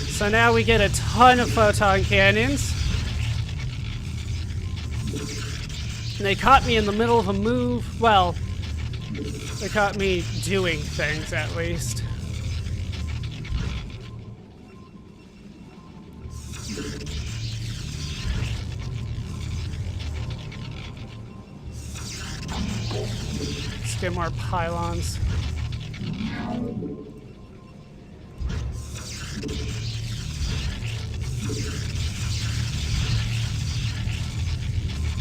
So now we get a ton of photon cannons. And they caught me in the middle of a move. Well, they caught me doing things, at least. Let's get more pylons.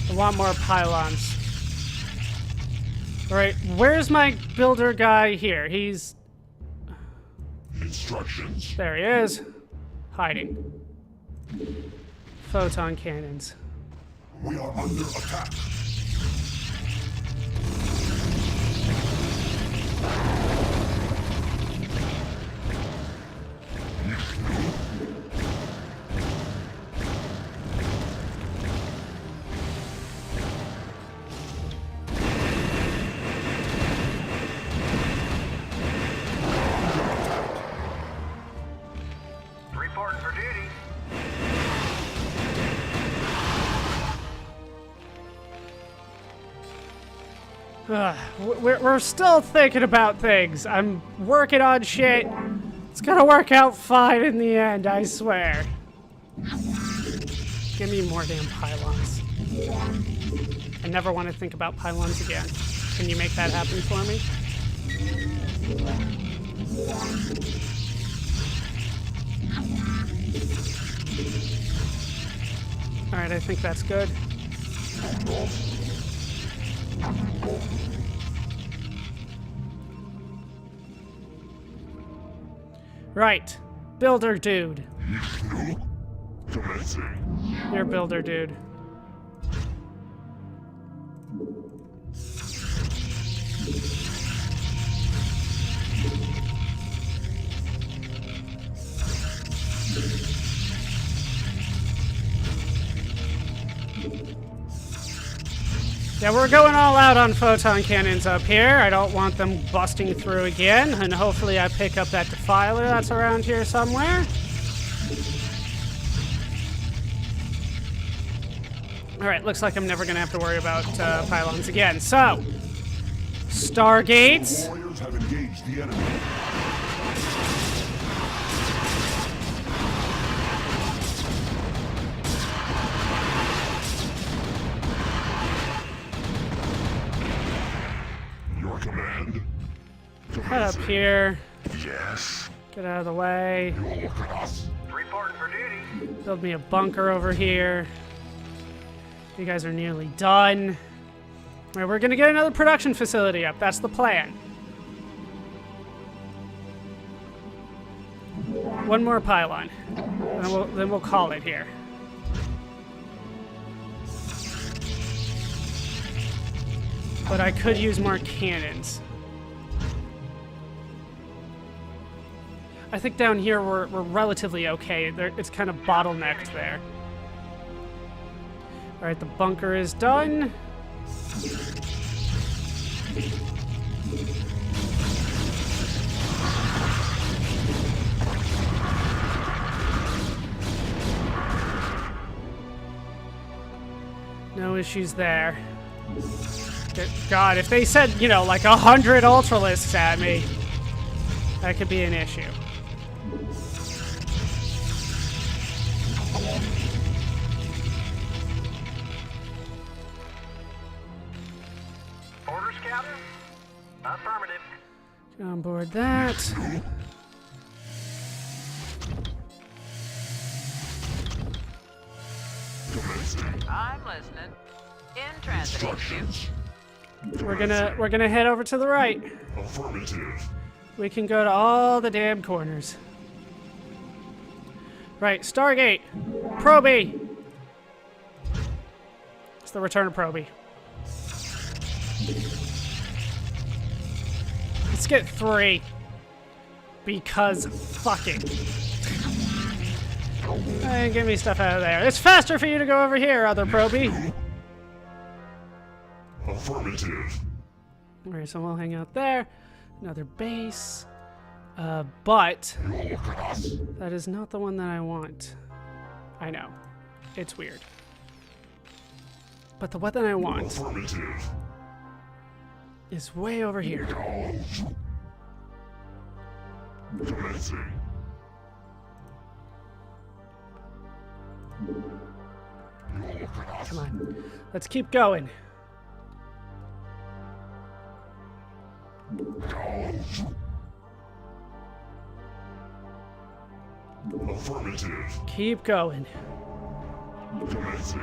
I want more pylons. Alright, where's my builder guy here? He's... Instructions. There he is. Hiding. Photon cannons. We are under attack. Reporting for duty. We're still thinking about things. I'm working on shit. It's gonna work out fine in the end, I swear. Give me more damn pylons. I never want to think about pylons again. Can you make that happen for me? Alright, I think that's good. Right. Builder dude. You're builder dude. Yeah, we're going all out on photon cannons up here. I don't want them busting through again, and hopefully I pick up that defiler that's around here somewhere. Alright, looks like I'm never gonna have to worry about pylons again. So, Stargates. Warriors have engaged the enemy. Your command? Head up here. Yes. Get out of the way. You will look at us. Reporting for duty. Build me a bunker over here. You guys are nearly done. Alright, we're gonna get another production facility up. That's the plan. One more pylon. And then we'll call it here. But I could use more cannons. I think down here we're relatively okay. It's kind of bottlenecked there. Alright, the bunker is done. No issues there. God, if they said, you know, like 100 Ultralisks at me, that could be an issue. Orders, Captain? Affirmative. Get on board that. I'm listening. In transit. Instructions. We're gonna head over to the right. Affirmative. We can go to all the damn corners. Right, Stargate. Proby. It's the return of Proby. Let's get 3. Because fucking. And give me stuff out of there. It's faster for you to go over here, other Proby. Affirmative. Alright, so we'll hang out there. Another base. But Look at us. that is not the one that I want. I know. It's weird. But the one that I want Affirmative. is way over here. Commencing. Look at us. Come on. Let's keep going. Affirmative. Keep going. Commencing.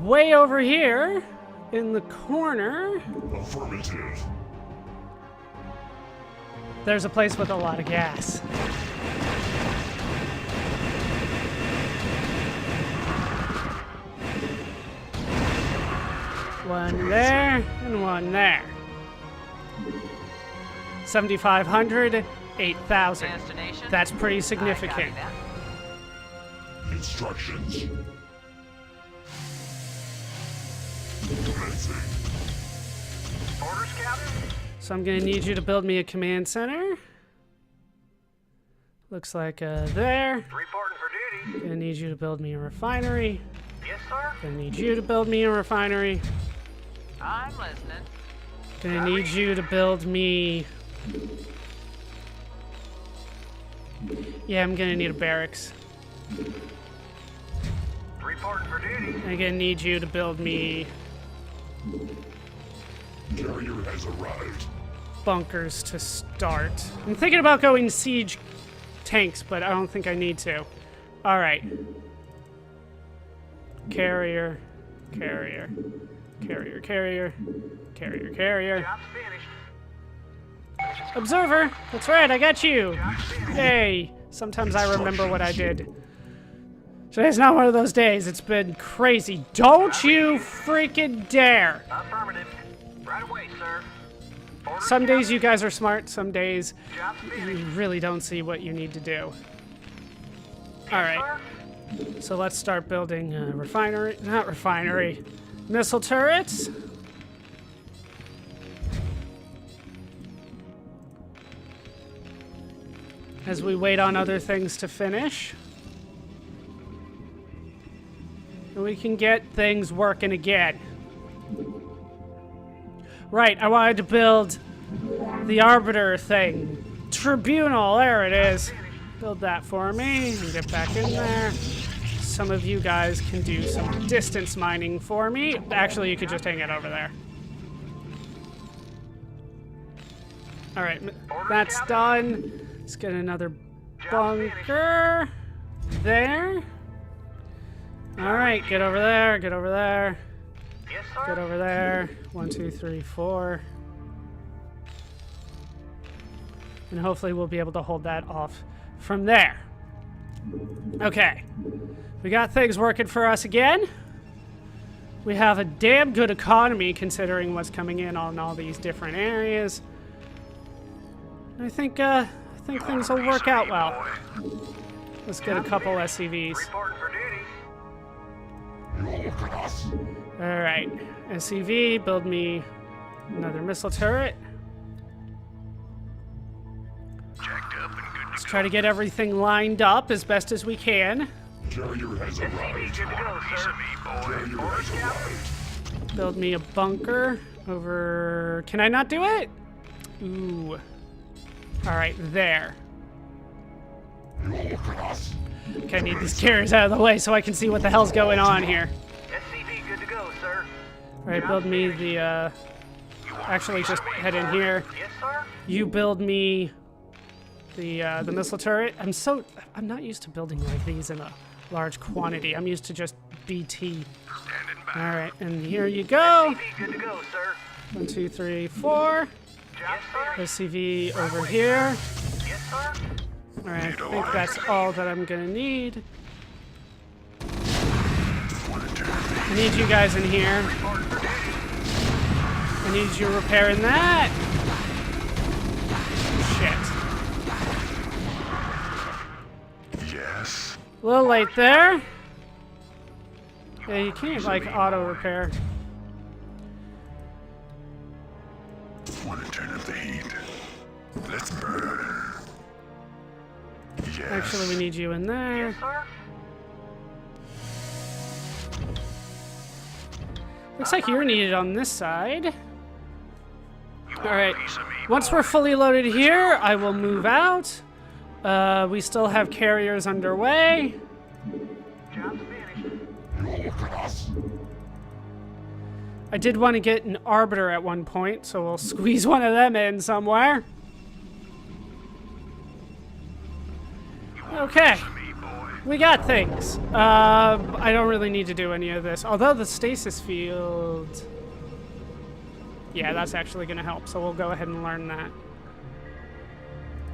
Way over here in the corner, Affirmative. there's a place with a lot of gas. One there and one there. 7,500, 8,000. Destination? That's pretty I significant. copy that. Instructions. Commencing. Orders, Captain? So I'm gonna need you to build me a command center. Looks like there. Reporting for duty. Gonna need you to build me a refinery. Yes, sir. Gonna need you to build me a refinery. I'm listening. Gonna need you to build me... Yeah, I'm gonna need a barracks. Reporting for duty. I'm gonna need you to build me Carrier has arrived. bunkers to start. I'm thinking about going siege tanks, but I don't think I need to. Alright. Carrier. Carrier. Carrier, carrier. Carrier, carrier. Job's finished. Observer! That's right, I got you! Yay! Sometimes I remember what I did. Today's not one of those days. It's been crazy. Don't you freaking dare! Affirmative. Right away, sir. Orders, Some days you guys are smart, some days Job's you finished. really don't see what you need to do. Yes, Alright, sir. so let's start building a refinery. Not refinery. Missile turrets. As we wait on other things to finish. And we can get things working again. Right, I wanted to build the Arbiter thing. Tribunal, there it is. Build that for me and get back in there. Some of you guys can do some distance mining for me. Actually, you could just hang it over there. All right, that's done. Let's get another bunker there. All right, get over there, get over there, Yes, get sir. over there. 1, 2, 3, 4. And hopefully we'll be able to hold that off from there. Okay. We got things working for us again. We have a damn good economy considering what's coming in on all these different areas. I think things will work out well. Let's get a couple SCVs. Reporting for duty. Look at us. All right, SCV, build me another missile turret. Jacked up and good Let's try to get everything lined up as best as we can. Carrier has arrived. Good to go, sir. Carrier has arrived. Build me a bunker over... Can I not do it? Ooh. All right, there. Look at us. Okay, I need these carriers out of the way so I can see what the hell's going on here. SCV, good to go, sir. All right, build me the, actually just head in here. Yes, sir. You build me the missile turret. I'm not used to building like these in a large quantity. I'm used to just BT. All right, and here you go. SCV, good to go, sir. 1, 2, 3, 4. Yes, sir. SCV over here. Yes, sir. All right, I think that's all that I'm gonna need. I need you guys in here. Reporting for duty. I need you repairing that. Shit. Yes. A little late there. Yeah, you can't like auto repair. Want to turn up the heat? Let's burn. Yes. Actually, we need you in there. Sir? Looks like you're needed on this side. You want Alright. a piece of me, Once boy? we're fully loaded here, I will move out. We still have carriers underway. Job's finished. You will look at us. I did want to get an arbiter at one point, so we'll squeeze one of them in somewhere. Okay. Me, boy. We got things. I don't really need to do any of this. Although the stasis field... Yeah, that's actually going to help, so we'll go ahead and learn that.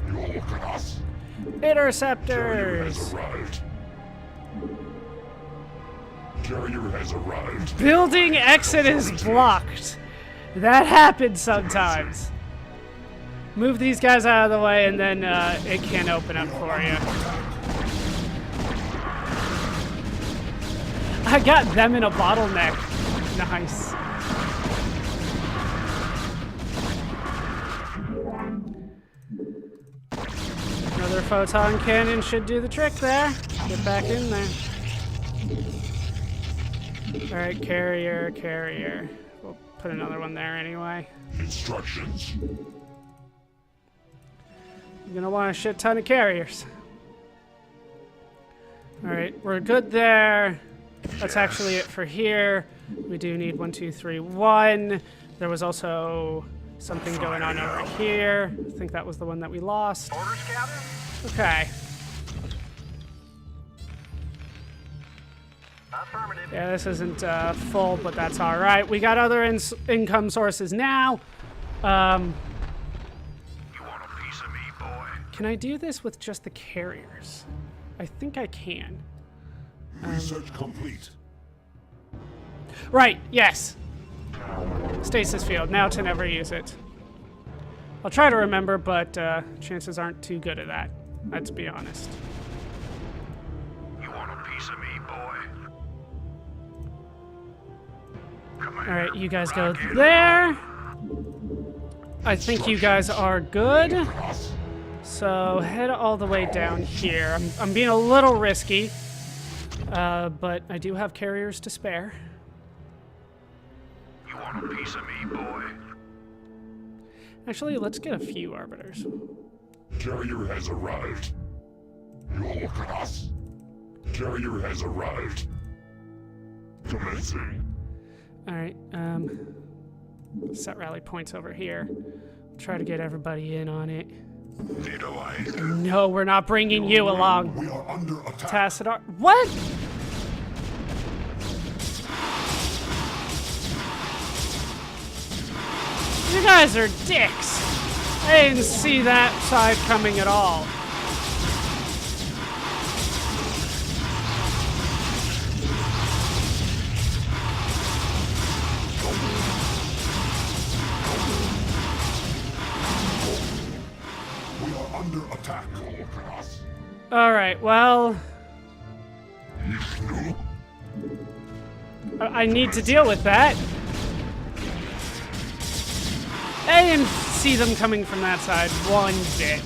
You will look at us. Interceptors! Has arrived. Carrier has arrived. Building exit is blocked. That happens sometimes. Move these guys out of the way and then it can open up for you. I got them in a bottleneck. Nice. Another photon cannon should do the trick there. Get back in there. Alright, carrier. We'll put another one there anyway. Instructions. You're gonna want a shit ton of carriers. Alright, we're good there. That's actually it for here. We do need 1, 2, 3, 1. There was also something going on over here. I think that was the one that we lost. Orders, Captain? Okay. Affirmative. Yeah, this isn't full, but that's all right. We got other income sources now. You want a piece of me, boy? Can I do this with just the carriers? I think I can. Research complete. Right, yes. Stasis field, now to never use it. I'll try to remember, but chances aren't too good at that. Let's be honest. You want a piece of me, boy? Alright, you guys go there. I think you guys are good. So head all the way down here. I'm being a little risky, but I do have carriers to spare. You want a piece of me, boy? Actually, let's get a few arbiters. Carrier has arrived. You will look at us. Carrier has arrived. Commencing. Alright, set rally points over here. Try to get everybody in on it. Neutralized. No, we're not bringing you along. We are under attack. Tassadar. What? You guys are dicks. I didn't see that side coming at all. We are under attack. All right, well, I need to deal with that. I didn't see them coming from that side one bit.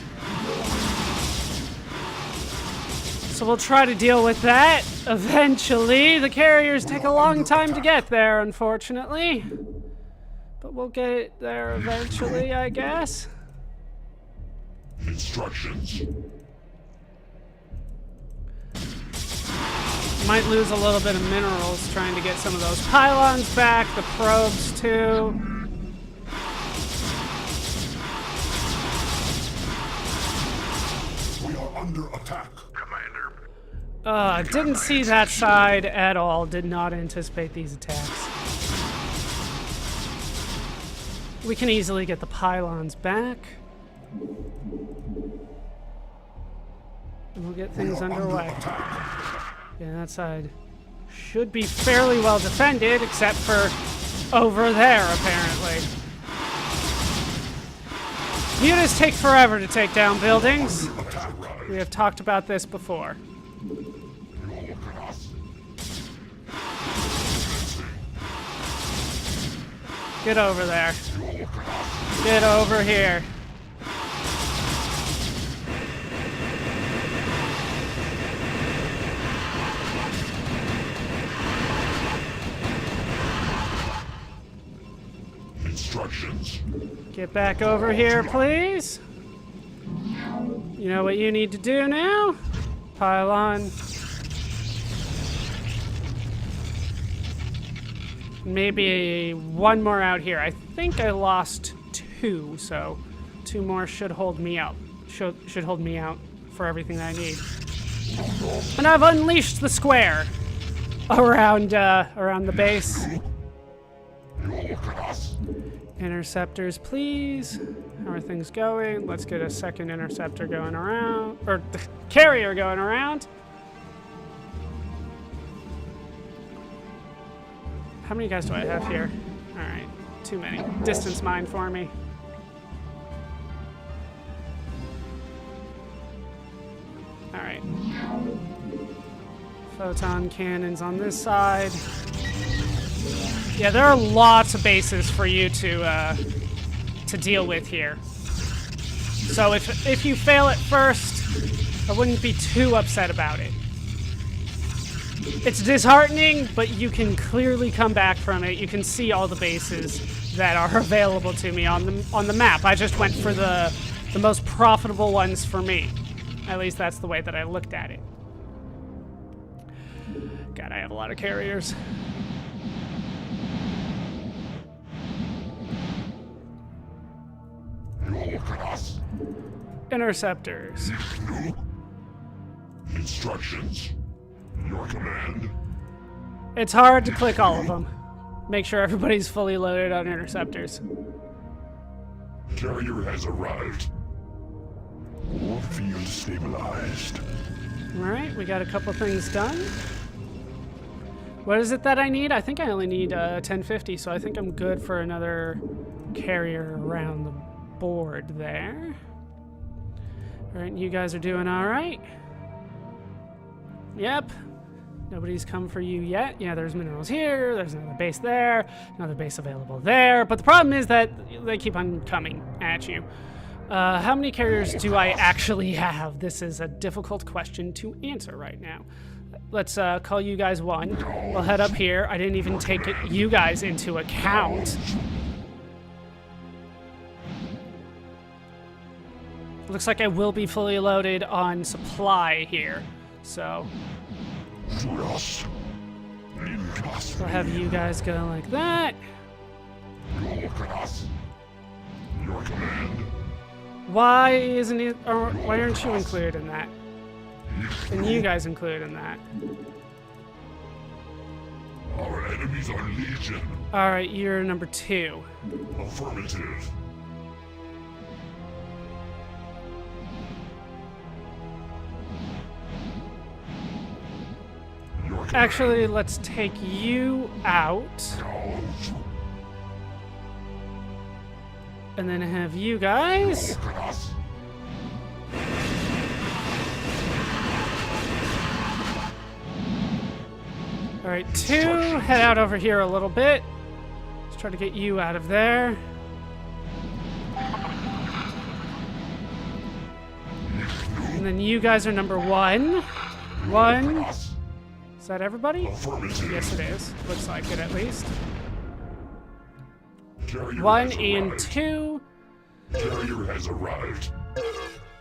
So we'll try to deal with that eventually. The carriers take a long time to get there, unfortunately. But we'll get there eventually, I guess. Instructions. Might lose a little bit of minerals trying to get some of those pylons back, the probes too. We are under attack. Commander. Didn't see that side at all. Did not anticipate these attacks. We can easily get the pylons back. And we'll get things underway. Yeah, that side should be fairly well defended, except for over there, apparently. Mutas take forever to take down buildings. We have talked about this before. Get over there. Get over here. Instructions. Get back over here, please. You know what you need to do now? Pile on. Maybe one more out here. I think I lost 2, so 2 more should hold me up. Should hold me out for everything that I need. And I've unleashed the square around around the base. Interceptors, please. How are things going? Let's get a second interceptor going around, or the carrier going around. How many guys do I have here? All right, too many. Distance mine for me. All right. Photon cannons on this side. Yeah, there are lots of bases for you to deal with here. So if you fail at first, I wouldn't be too upset about it. It's disheartening, but you can clearly come back from it. You can see all the bases that are available to me on the map. I just went for the most profitable ones for me. At least that's the way that I looked at it. God, I have a lot of carriers. Interceptors. Instructions. Your command. It's hard to click all of them. Make sure everybody's fully loaded on interceptors. Carrier has arrived. War field stabilized. Alright, we got a couple things done. What is it that I need? I think I only need 1050, so I think I'm good for another carrier around the board there. Alright, you guys are doing alright. Yep. Nobody's come for you yet. Yeah, there's minerals here, there's another base there, another base available there. But the problem is that they keep on coming at you. How many carriers do I actually have? This is a difficult question to answer right now. Let's call you guys one. We'll head up here. I didn't even take you guys into account. Looks like I will be fully loaded on supply here. So we'll have you guys go like that. Your command. Why isn't it, or why aren't you included in that? And you guys included in that. Our enemies are legion. Alright, you're number 2. Affirmative. Actually, let's take you out. And then have you guys. Alright, 2, head out over here a little bit. Let's try to get you out of there. And then you guys are number 1. 1. Is that everybody? Yes, it is. Looks like it at least. 1 and 2. Carrier has arrived.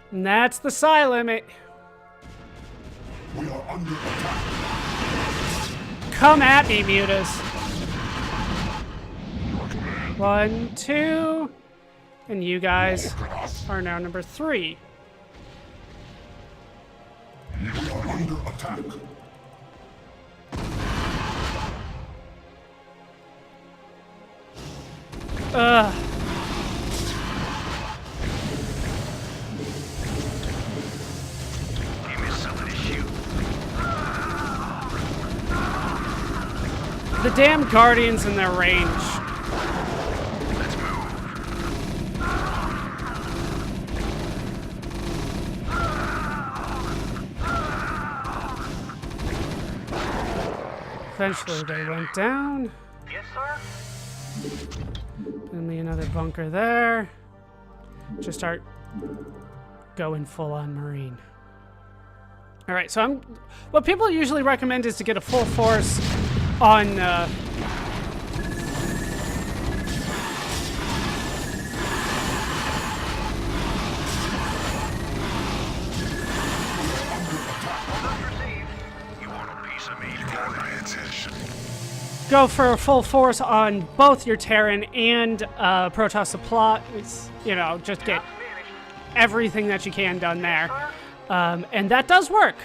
And that's the psi limit. We are under attack. Come at me, mutas. 1, 2. And you guys are now number 3. We are under attack. The damn Guardians in their range. Let's move. Eventually they went down. Yes, sir? Give me another bunker there. Just start going full on Marine. All right, so what people usually recommend is to get a full force on go for a full force on both your Terran and Protoss supply. You know, just get everything that you can done there. And that does work.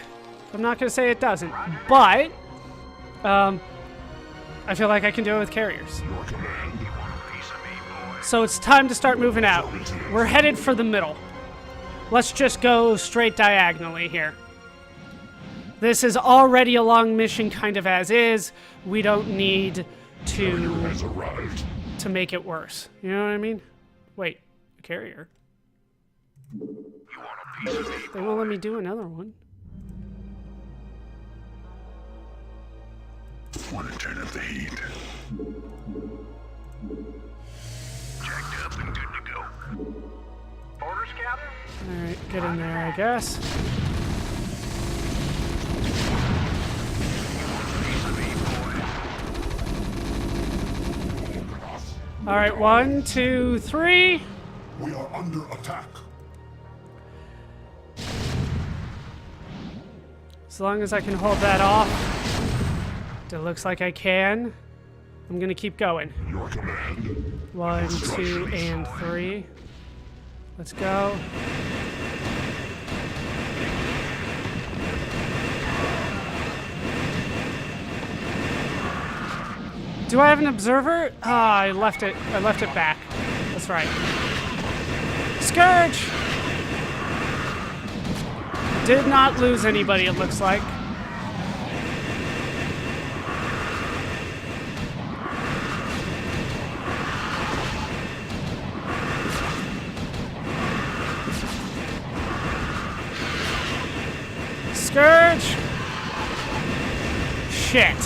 I'm not going to say it doesn't, but I feel like I can do it with carriers. So it's time to start moving out. We're headed for the middle. Let's just go straight diagonally here. This is already a long mission kind of as is. We don't need to make it worse. You know what I mean? Wait, a carrier? They won't let me do another one. Want to turn up the heat? Jacked up and good to go. Orders, Captain? Alright, get in there, I guess. Alright, 1, 2, 3. We are under attack. As long as I can hold that off. It looks like I can. I'm gonna keep going. Your command. 1, 2, and 3. Let's go. Do I have an observer? Ah, I left it back. That's right. Scourge! Did not lose anybody, it looks like. Scourge! Shit.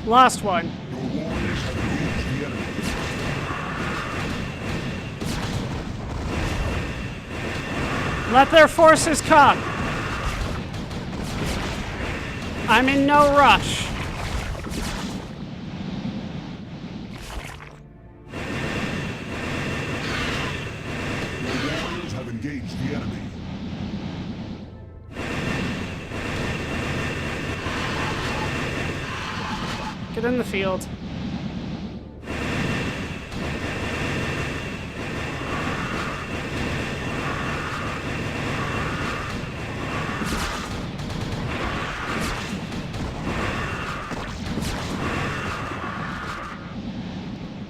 Lost one. Let their forces come. I'm in no rush. Your warriors have engaged the enemy. Get in the field.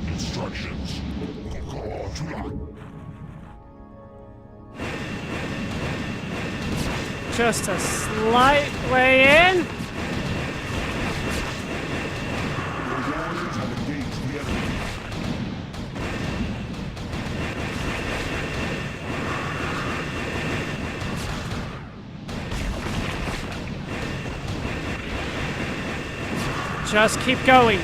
Instructions. Just a slight way in. Your warriors have engaged the enemy. Just keep going.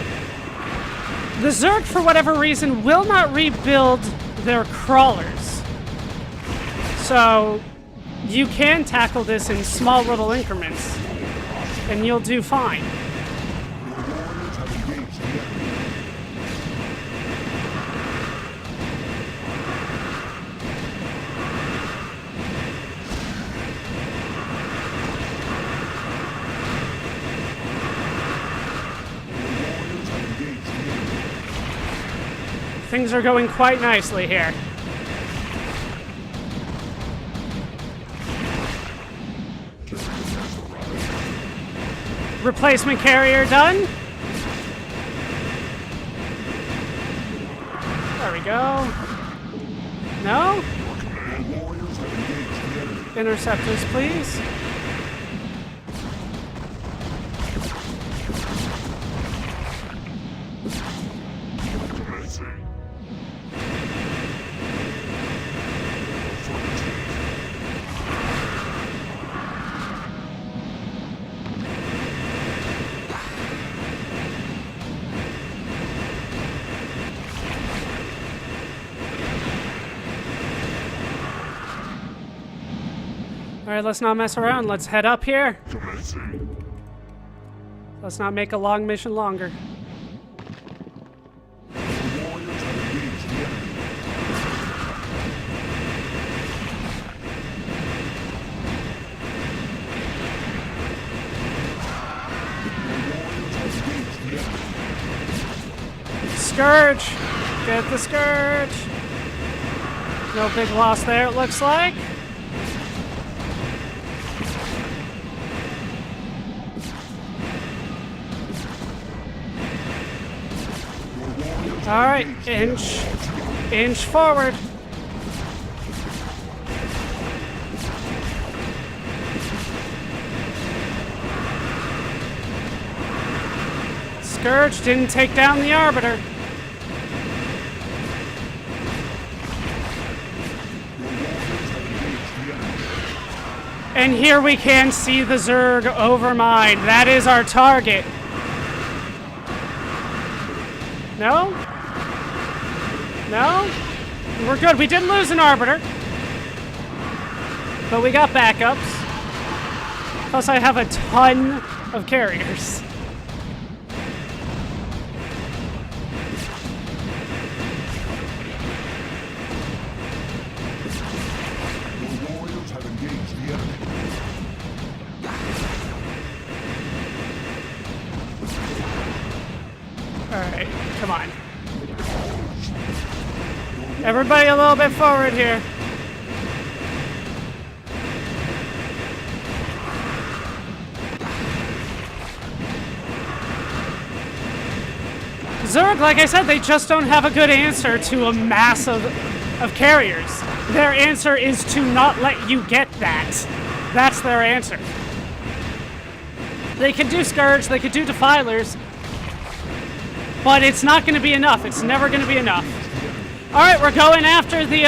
The Zerg, for whatever reason, will not rebuild their crawlers. So you can tackle this in small little increments, and you'll do fine. Your warriors have engaged the enemy. Your warriors have engaged the enemy. Things are going quite nicely here. Replacement carrier done. There we go. No? Your warriors have engaged the enemy. Interceptors, please. Commencing. Alright, let's not mess around. Let's head up here. Commencing. Let's not make a long mission longer. The warriors have engaged the enemy. Scourge! Get the Scourge! No big loss there, it looks like. Alright, inch forward. Scourge didn't take down the Arbiter. And here we can see the Zerg Overmind. That is our target. No? No? We're good. We did lose an Arbiter. But we got backups. Plus I have a ton of carriers. The warriors have engaged the enemy. Alright, come on. Everybody a little bit forward here. Zerg, like I said, they just don't have a good answer to a mass of carriers. Their answer is to not let you get that. That's their answer. They could do Scourge, they could do Defilers, but it's not going to be enough. It's never going to be enough. All right, we're going after the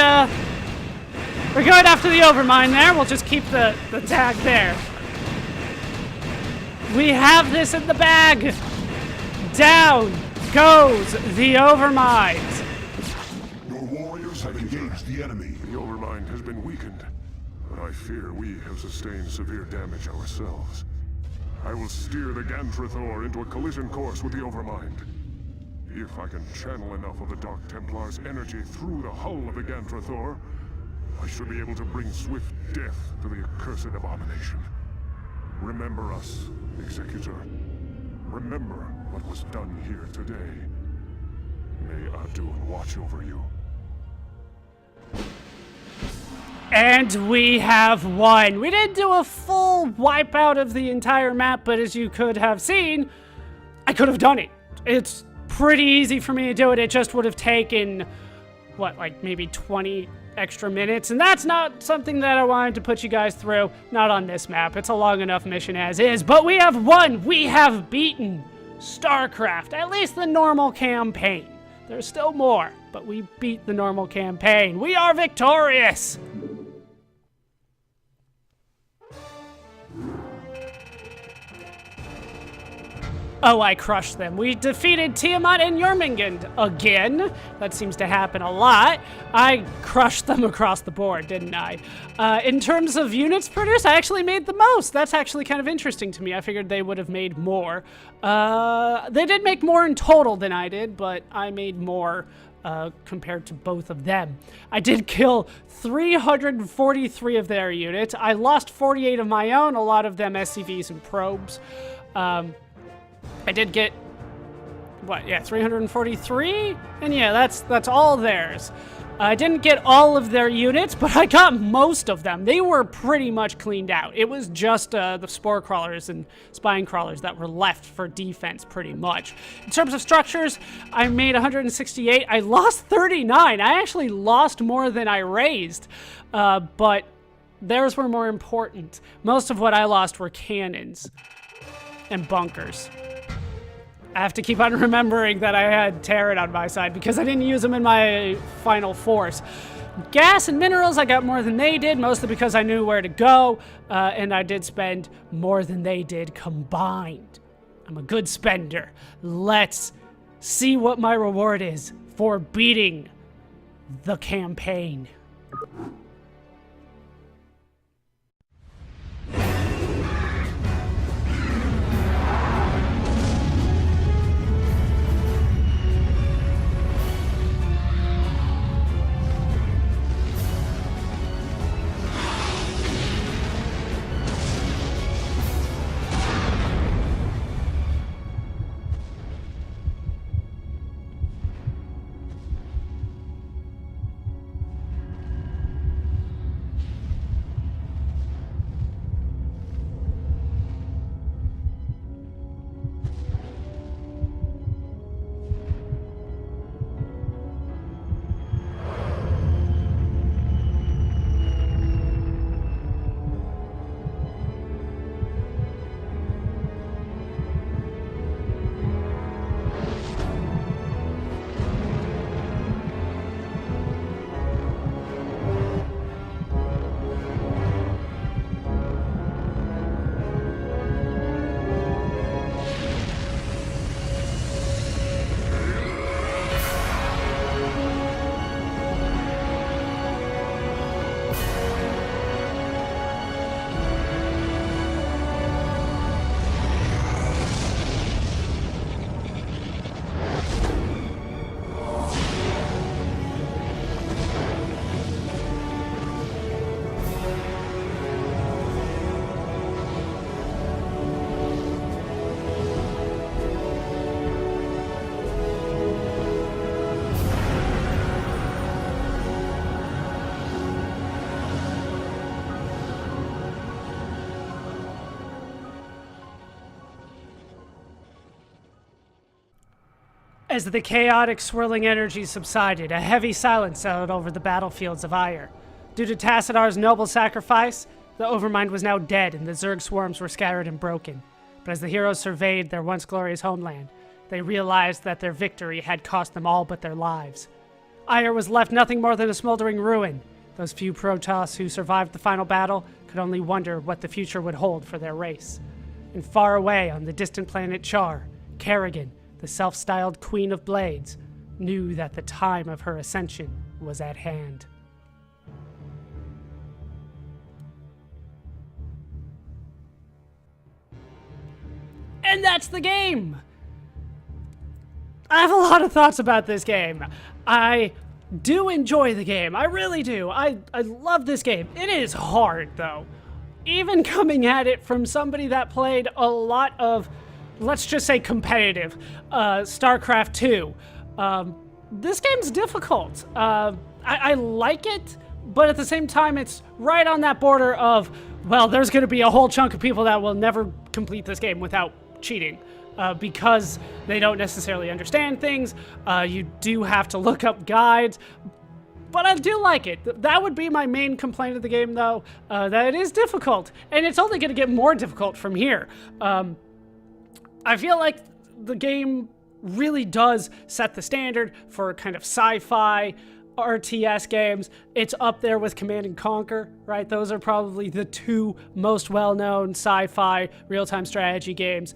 Overmind there. We'll just keep the tag there. We have this in the bag. Down goes the Overmind. Your warriors have engaged the enemy. The Overmind has been weakened, but I fear we have sustained severe damage ourselves. I will steer the Gantrathor into a collision course with the Overmind. If I can channel enough of the Dark Templar's energy through the hull of the Gantrathor, I should be able to bring swift death to the accursed abomination. Remember us, Executor. Remember what was done here today. May Adun watch over you. And we have won. We didn't do a full wipeout of the entire map, but as you could have seen, I could have done it. It's pretty easy for me to do it. It just would have taken, what, like maybe 20 extra minutes, and that's not something that I wanted to put you guys through. Not on this map. It's a long enough mission as is, but we have won. We have beaten Starcraft, at least the normal campaign. There's still more, but we beat the normal campaign. We are victorious! Oh, I crushed them. We defeated Tiamat and Jormungand again. That seems to happen a lot. I crushed them across the board, didn't I? In terms of units produced, I actually made the most. That's actually kind of interesting to me. I figured they would have made more. They did make more in total than I did, but I made more compared to both of them. I did kill 343 of their units. I lost 48 of my own, a lot of them SCVs and probes. I did get, what, yeah, 343? And yeah, that's all theirs. I didn't get all of their units, but I got most of them. They were pretty much cleaned out. It was just the spore crawlers and spine crawlers that were left for defense, pretty much. In terms of structures, I made 168. I lost 39. I actually lost more than I raised, but theirs were more important. Most of what I lost were cannons and bunkers. I have to keep on remembering that I had Terran on my side because I didn't use them in my final force. Gas and minerals, I got more than they did, mostly because I knew where to go, and I did spend more than they did combined. I'm a good spender. Let's see what my reward is for beating the campaign. As the chaotic, swirling energy subsided, a heavy silence settled over the battlefields of Ire. Due to Tacidar's noble sacrifice, the Overmind was now dead and the Zerg swarms were scattered and broken. But as the heroes surveyed their once glorious homeland, they realized that their victory had cost them all but their lives. Ire was left nothing more than a smoldering ruin. Those few Protoss who survived the final battle could only wonder what the future would hold for their race. And far away on the distant planet Char, Kerrigan, the self-styled Queen of Blades, knew that the time of her ascension was at hand. And that's the game! I have a lot of thoughts about this game. I do enjoy the game. I really do. I love this game. It is hard, though. Even coming at it from somebody that played a lot of, let's just say, competitive Starcraft 2. This game's difficult. I like it, but at the same time, it's right on that border of, well, there's going to be a whole chunk of people that will never complete this game without cheating. Because they don't necessarily understand things. You do have to look up guides. But I do like it. That would be my main complaint of the game, though, that it is difficult. And it's only going to get more difficult from here. I feel like the game really does set the standard for kind of sci-fi RTS games. It's up there with Command & Conquer, right? Those are probably the two most well-known sci-fi real-time strategy games.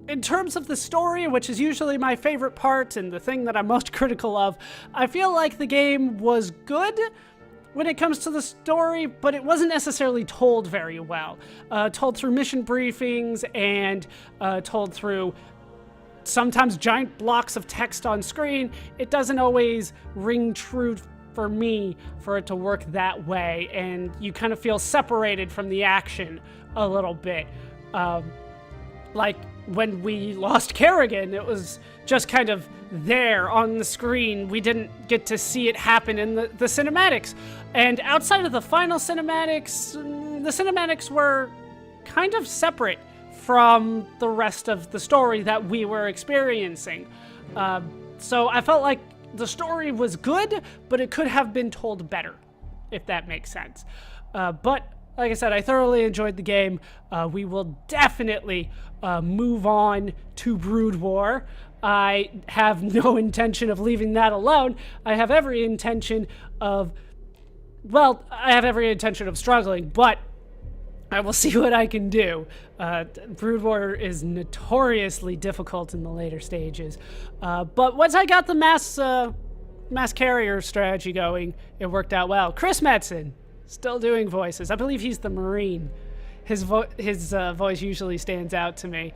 In terms of the story, which is usually my favorite part and the thing that I'm most critical of, I feel like the game was good when it comes to the story, but it wasn't necessarily told very well. Told through mission briefings and told through sometimes giant blocks of text on screen. It doesn't always ring true for me for it to work that way, and you kind of feel separated from the action a little bit. Like when we lost Kerrigan, it was just kind of there on the screen. We didn't get to see it happen in the cinematics. And outside of the final cinematics, the cinematics were kind of separate from the rest of the story that we were experiencing. So I felt like the story was good, but it could have been told better, if that makes sense. But like I said, I thoroughly enjoyed the game. We will definitely move on to Brood War. I have no intention of leaving that alone. I have every intention of, well, I have every intention of struggling, but I will see what I can do. Brood War is notoriously difficult in the later stages. But once I got the mass carrier strategy going, it worked out well. Chris Metzen, still doing voices. I believe he's the Marine. His voice usually stands out to me.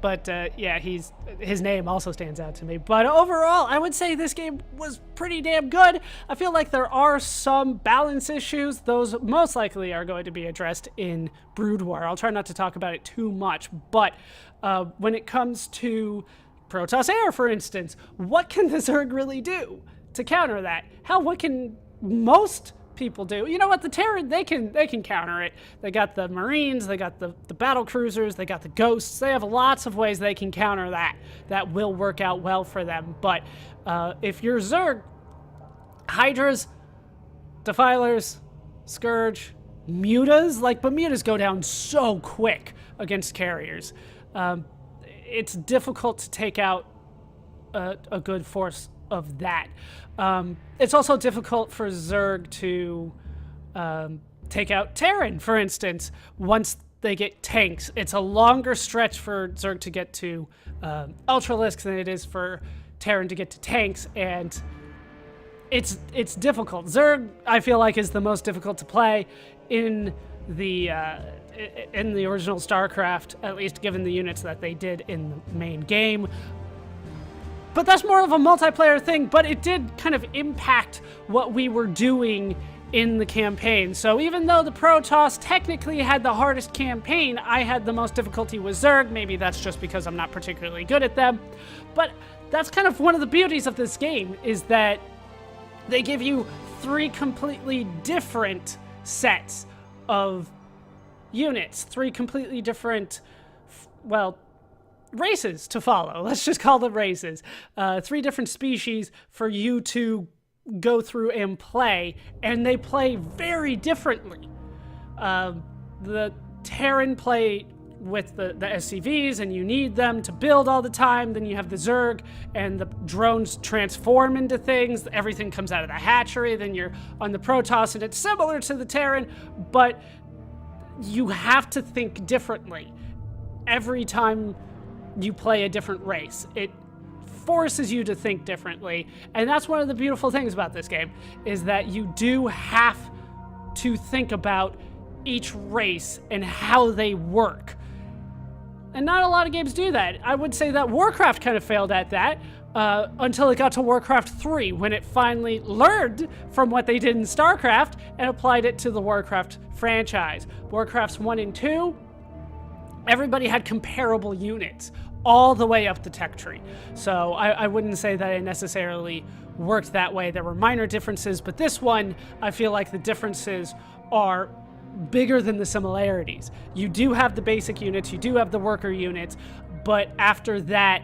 But yeah, his name also stands out to me. But overall, I would say this game was pretty damn good. I feel like there are some balance issues. Those most likely are going to be addressed in Brood War. I'll try not to talk about it too much. But when it comes to Protoss Air, for instance, what can the Zerg really do to counter that? Hell, what can most people do? You know what, the Terran, they can counter it. They got the Marines, they got the battle cruisers, they got the Ghosts. They have lots of ways they can counter that will work out well for them. But if you're Zerg, Hydras, Defilers, Scourge, Mutas, but Mutas go down so quick against carriers. It's difficult to take out a good force of that. It's also difficult for Zerg to take out Terran, for instance, once they get tanks. It's a longer stretch for Zerg to get to Ultralisks than it is for Terran to get to tanks, and it's difficult. Zerg, I feel like, is the most difficult to play in the original StarCraft, at least given the units that they did in the main game. But that's more of a multiplayer thing, but it did kind of impact what we were doing in the campaign. So even though the Protoss technically had the hardest campaign, I had the most difficulty with Zerg. Maybe that's just because I'm not particularly good at them. But that's kind of one of the beauties of this game, is that they give you 3 completely different sets of units, 3 completely different, well, races to follow. Let's just call them races. 3 different species for you to go through and play, and they play very differently. The Terran play with the SCVs, and you need them to build all the time. Then you have the Zerg, and the drones transform into things. Everything comes out of the hatchery. Then you're on the Protoss, and it's similar to the Terran, but you have to think differently every time you play a different race. It forces you to think differently, and that's one of the beautiful things about this game, is that you do have to think about each race and how they work. And not a lot of games do that. I would say that Warcraft kind of failed at that until it got to Warcraft 3, when it finally learned from what they did in Starcraft and applied it to the Warcraft franchise. Warcrafts 1 and 2, everybody had comparable units all the way up the tech tree. So I wouldn't say that it necessarily worked that way. There were minor differences, but this one, I feel like the differences are bigger than the similarities. You do have the basic units, you do have the worker units, but after that,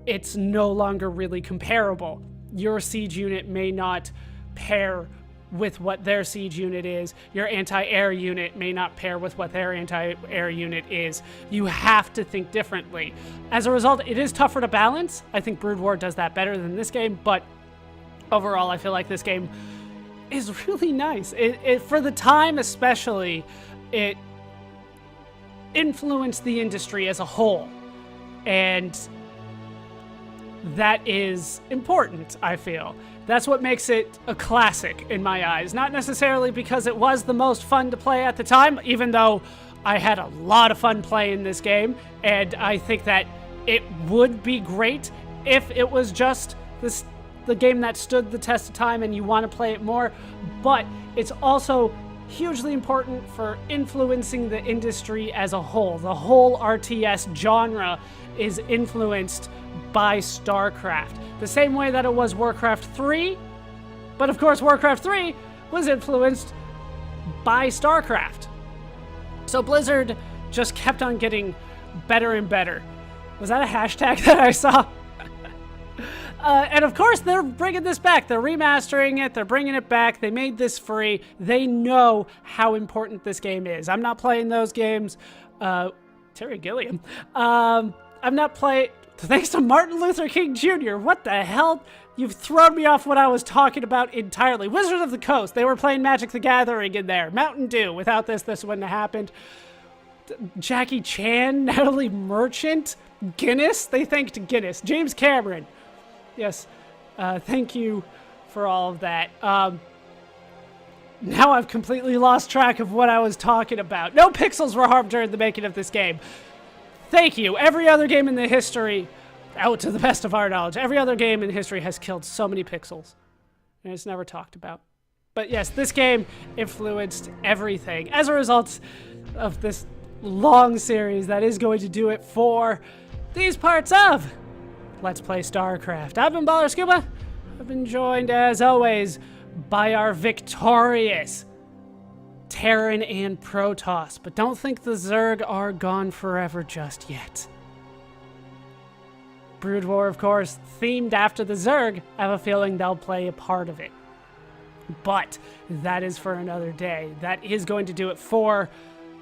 it's no longer really comparable. Your siege unit may not pair with what their siege unit is. Your anti-air unit may not pair with what their anti-air unit is. You have to think differently. As a result, it is tougher to balance. I think Brood War does that better than this game, but overall, I feel like this game is really nice. It for the time especially, it influenced the industry as a whole, and that is important, I feel. That's what makes it a classic in my eyes. Not necessarily because it was the most fun to play at the time, even though I had a lot of fun playing this game, and I think that it would be great if it was just the game that stood the test of time and you want to play it more, but it's also hugely important for influencing the industry as a whole. The whole RTS genre is influenced by Starcraft, the same way that it was Warcraft 3, but of course Warcraft 3 was influenced by Starcraft. So Blizzard just kept on getting better and better. Was that a hashtag that I saw? And of course, they're bringing this back. They're remastering it. They're bringing it back. They made this free. They know how important this game is. I'm not playing those games. Terry Gilliam. I'm not playing... Thanks to Martin Luther King Jr. What the hell? You've thrown me off what I was talking about entirely. Wizard of the Coast. They were playing Magic the Gathering in there. Mountain Dew. Without this wouldn't have happened. Jackie Chan. Natalie Merchant. Guinness. They thanked Guinness. James Cameron. Yes, thank you for all of that. Now I've completely lost track of what I was talking about. No pixels were harmed during the making of this game. Thank you. Every other game in the history, out to the best of our knowledge, every other game in history has killed so many pixels. And it's never talked about. But yes, this game influenced everything. As a result of this long series, that is going to do it for these parts of Let's Play Starcraft. I've been Baller Scuba. I've been joined, as always, by our victorious Terran and Protoss. But don't think the Zerg are gone forever just yet. Brood War, of course, themed after the Zerg. I have a feeling they'll play a part of it. But that is for another day. That is going to do it for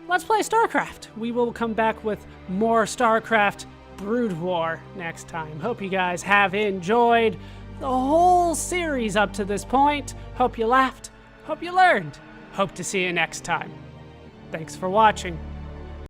Let's Play Starcraft. We will come back with more Starcraft Brood War next time. Hope you guys have enjoyed the whole series up to this point. Hope you laughed. Hope you learned. Hope to see you next time. Thanks for watching.